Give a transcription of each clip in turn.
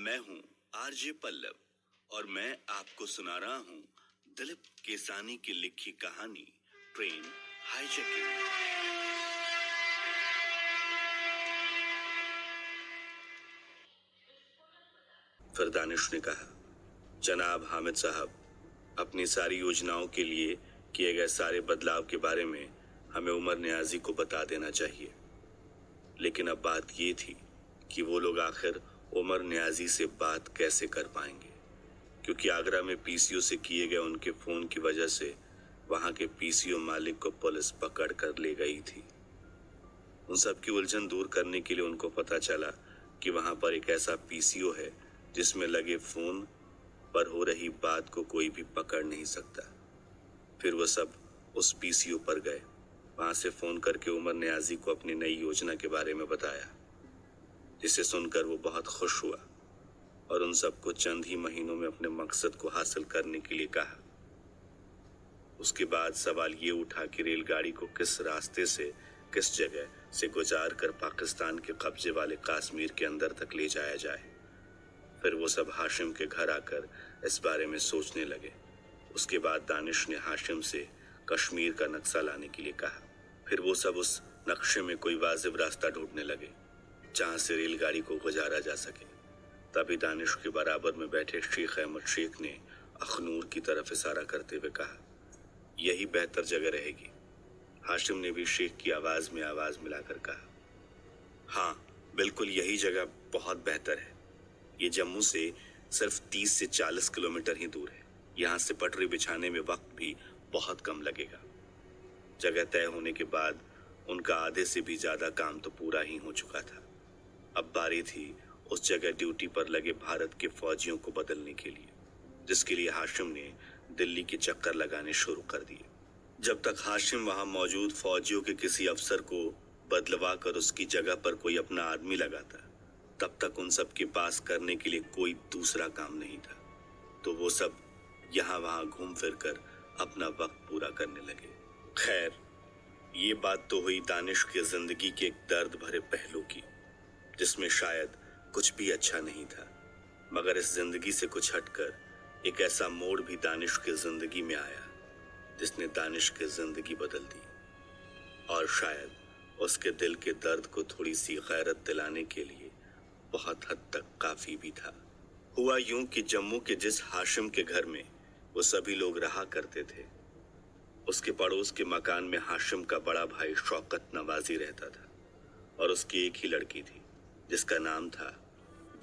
मैं हूं आरजे पल्लव और मैं आपको सुना रहा हूं दिलीप केसानी की लिखी कहानी ट्रेन हाईजैकिंग। फिर दानिश ने कहा, जनाब हामिद साहब, अपनी सारी योजनाओं के लिए किए गए सारे बदलाव के बारे में हमें उमर नियाजी को बता देना चाहिए। लेकिन अब बात ये थी कि वो लोग आखिर उमर नियाजी से बात कैसे कर पाएंगे, क्योंकि आगरा में पीसीओ से किए गए उनके फोन की वजह से वहां के पीसीओ मालिक को पुलिस पकड़ कर ले गई थी। उन सब की उलझन दूर करने के लिए उनको पता चला कि वहां पर एक ऐसा पीसीओ है जिसमें लगे फोन पर हो रही बात को कोई भी पकड़ नहीं सकता। फिर वो सब उस पीसीओ पर गए, वहां से फोन करके उमर नियाजी को अपनी नई योजना के बारे में बताया, जिसे सुनकर वो बहुत खुश हुआ और उन सबको चंद ही महीनों में अपने मकसद को हासिल करने के लिए कहा। उसके बाद सवाल ये उठा कि रेलगाड़ी को किस रास्ते से, किस जगह से गुजार कर पाकिस्तान के कब्जे वाले कश्मीर के अंदर तक ले जाया जाए। फिर वो सब हाशिम के घर आकर इस बारे में सोचने लगे। उसके बाद दानिश ने हाशिम से कश्मीर का नक्शा लाने के लिए कहा। फिर वो सब उस नक्शे में कोई वाजिब रास्ता ढूंढने लगे जहां से रेलगाड़ी को गुजारा जा सके। तभी दानिश के बराबर में बैठे शेख अहमद शेख ने अखनूर की तरफ इशारा करते हुए कहा, यही बेहतर जगह रहेगी। हाशिम ने भी शेख की आवाज में आवाज मिलाकर कहा, हाँ बिल्कुल, यही जगह बहुत बेहतर है। ये जम्मू से सिर्फ 30 से 40 किलोमीटर ही दूर है। यहाँ से पटरी बिछाने में वक्त भी बहुत कम लगेगा। जगह तय होने के बाद उनका आधे से भी ज्यादा काम तो पूरा ही हो चुका था। अब बारी थी उस जगह ड्यूटी पर लगे भारत के फौजियों को बदलने के लिए, जिसके लिए हाशिम ने दिल्ली के चक्कर लगाने शुरू कर दिए। जब तक हाशिम वहां मौजूद फौजियों के किसी अफसर को बदलवा कर उसकी जगह पर कोई अपना आदमी लगाता, तब तक उन सब के पास करने के लिए कोई दूसरा काम नहीं था। तो वो सब यहाँ वहां घूम फिर कर अपना वक्त पूरा करने लगे। खैर, ये बात तो हुई दानिश की जिंदगी के एक दर्द भरे पहलू की, जिसमें शायद कुछ भी अच्छा नहीं था। मगर इस जिंदगी से कुछ हटकर एक ऐसा मोड़ भी दानिश की जिंदगी में आया जिसने दानिश की जिंदगी बदल दी, और शायद उसके दिल के दर्द को थोड़ी सी गैरत दिलाने के लिए बहुत हद तक काफी भी था। हुआ यूं कि जम्मू के जिस हाशिम के घर में वो सभी लोग रहा करते थे, उसके पड़ोस के मकान में हाशिम का बड़ा भाई शौकत नवाजी रहता था, और उसकी एक ही लड़की थी जिसका नाम था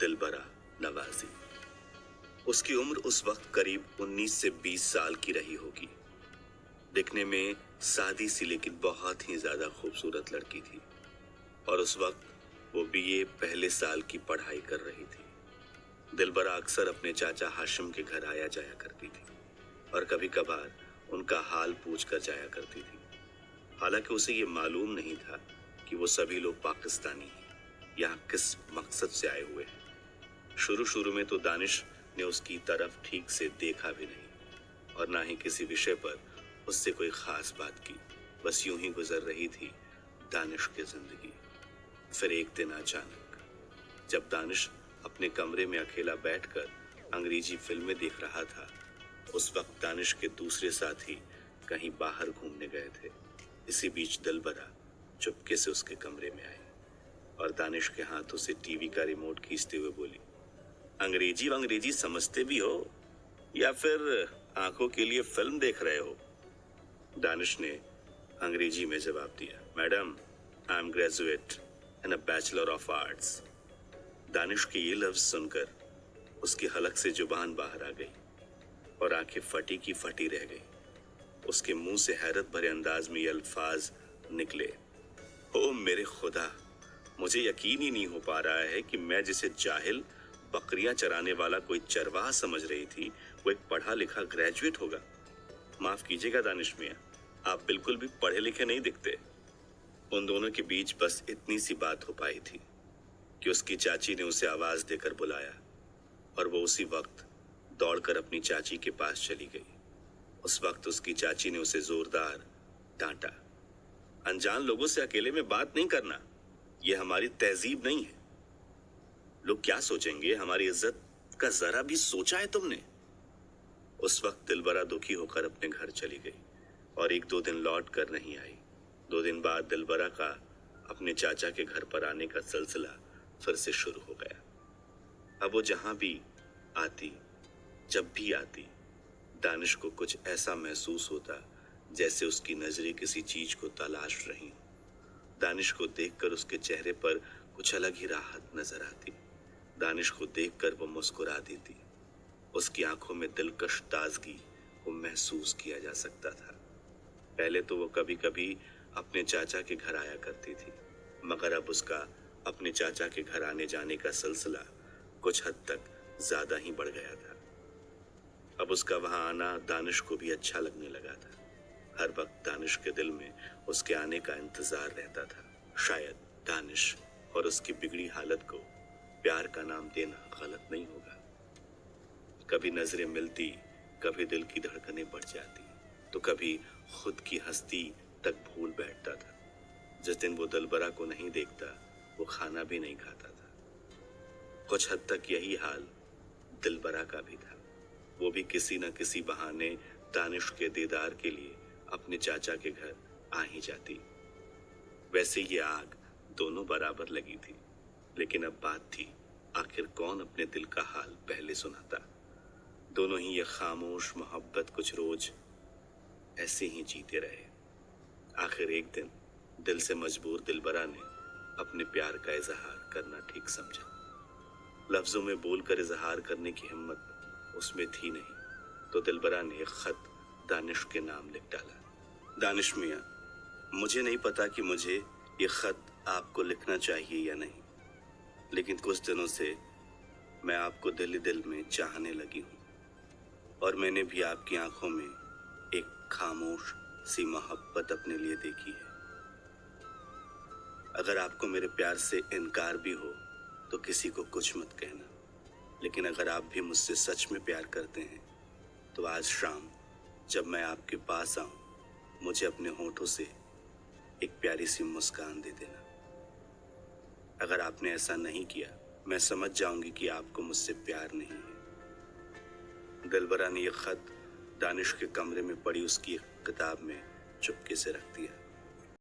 दिलबरा नवाजी। उसकी उम्र उस वक्त करीब 19 से 20 साल की रही होगी। दिखने में सादी सी लेकिन बहुत ही ज्यादा खूबसूरत लड़की थी, और उस वक्त वो बीए पहले साल की पढ़ाई कर रही थी। दिलबरा अक्सर अपने चाचा हाशिम के घर आया जाया करती थी और कभी कभार उनका हाल पूछ कर जाया करती थी। हालांकि उसे ये मालूम नहीं था कि वो सभी लोग पाकिस्तानी यहाँ किस मकसद से आए हुए हैं। शुरू शुरू में तो दानिश ने उसकी तरफ ठीक से देखा भी नहीं और ना ही किसी विषय पर उससे कोई खास बात की। बस यूं ही गुजर रही थी दानिश की जिंदगी। फिर एक दिन अचानक जब दानिश अपने कमरे में अकेला बैठकर अंग्रेजी फिल्में देख रहा था, उस वक्त दानिश के दूसरे साथी कहीं बाहर घूमने गए थे। इसी बीच दिलबरा चुपके से उसके कमरे में आई और दानिश के हाथों से टीवी का रिमोट खींचते हुए बोली, अंग्रेजी समझते भी हो या फिर आंखों के लिए फिल्म देख रहे हो? दानिश ने अंग्रेजी में जवाब दिया, madam, I am graduate in a bachelor of arts. Danish के ये लफ्ज सुनकर उसकी हलक से जुबान बाहर आ गई और आंखें फटी की फटी रह गई। उसके मुंह से हैरत भरे अंदाज में ये अल्फाज निकले, ओ मेरे खुदा, मुझे यकीन ही नहीं हो पा रहा है कि मैं जिसे जाहिल बकरियां चराने वाला कोई चरवाहा समझ रही थी, वो एक पढ़ा लिखा ग्रेजुएट होगा। माफ कीजिएगा दानिश मियां, आप बिल्कुल भी पढ़े लिखे नहीं दिखते। उन दोनों के बीच बस इतनी सी बात हो पाई थी कि उसकी चाची ने उसे आवाज देकर बुलाया और वो उसी वक्त दौड़कर अपनी चाची के पास चली गई। उस वक्त उसकी चाची ने उसे जोरदार डांटा, अनजान लोगों से अकेले में बात नहीं करना, यह हमारी तहजीब नहीं है। लोग क्या सोचेंगे, हमारी इज्जत का जरा भी सोचा है तुमने? उस वक्त दिलबरा दुखी होकर अपने घर चली गई और 1-2 दिन लौट कर नहीं आई। 2 दिन बाद दिलबरा का अपने चाचा के घर पर आने का सिलसिला फिर से शुरू हो गया। अब वो जहां भी आती, जब भी आती, दानिश को कुछ ऐसा महसूस होता जैसे उसकी नजरें किसी चीज को तलाश रही हों। दानिश को देखकर उसके चेहरे पर कुछ अलग ही राहत नजर आती। दानिश को देखकर वो मुस्कुरा देती। उसकी आंखों में दिलकश ताजगी को महसूस किया जा सकता था। पहले तो वो कभी कभी अपने चाचा के घर आया करती थी, मगर अब उसका अपने चाचा के घर आने जाने का सिलसिला कुछ हद तक ज्यादा ही बढ़ गया था। अब उसका वहां आना दानिश को भी अच्छा लगने लगा था। हर वक्त दानिश के दिल में उसके आने का इंतजार रहता था। शायद दानिश और उसकी बिगड़ी हालत को प्यार का नाम देना गलत नहीं होगा। कभी नजरें मिलती, कभी दिल की धड़कनें बढ़ जाती, तो कभी खुद की हस्ती तक भूल बैठता था। जिस दिन वो दिलबरा को नहीं देखता, वो खाना भी नहीं खाता था। कुछ हद तक यही हाल दिलबरा का भी था। वो भी किसी न किसी बहाने दानिश के दीदार के लिए अपने चाचा के घर आ ही जाती। वैसे ये आग दोनों बराबर लगी थी, लेकिन अब बात थी, आखिर कौन अपने दिल का हाल पहले सुनाता। दोनों ही ये खामोश मोहब्बत कुछ रोज ऐसे ही जीते रहे। आखिर एक दिन दिल से मजबूर दिलबरा ने अपने प्यार का इजहार करना ठीक समझा। लफ्जों में बोलकर इजहार करने की हिम्मत उसमें थी नहीं, तो दिलबरा ने एक खत दानिश के नाम लिख डाला। दानिश मियां, मुझे नहीं पता कि मुझे ये खत आपको लिखना चाहिए या नहीं, लेकिन कुछ दिनों से मैं आपको दिल ही दिल में चाहने लगी हूँ, और मैंने भी आपकी आंखों में एक खामोश सी मोहब्बत अपने लिए देखी है। अगर आपको मेरे प्यार से इनकार भी हो तो किसी को कुछ मत कहना, लेकिन अगर आप भी मुझसे सच में प्यार करते हैं तो आज शाम जब मैं आपके पास आऊं, मुझे अपने होठों से एक प्यारी सी मुस्कान दे देना। अगर आपने ऐसा नहीं किया, मैं समझ जाऊंगी कि आपको मुझसे प्यार नहीं है। दिलबरा ने यह खत दानिश के कमरे में पड़ी उसकी एक किताब में चुपके से रख दिया।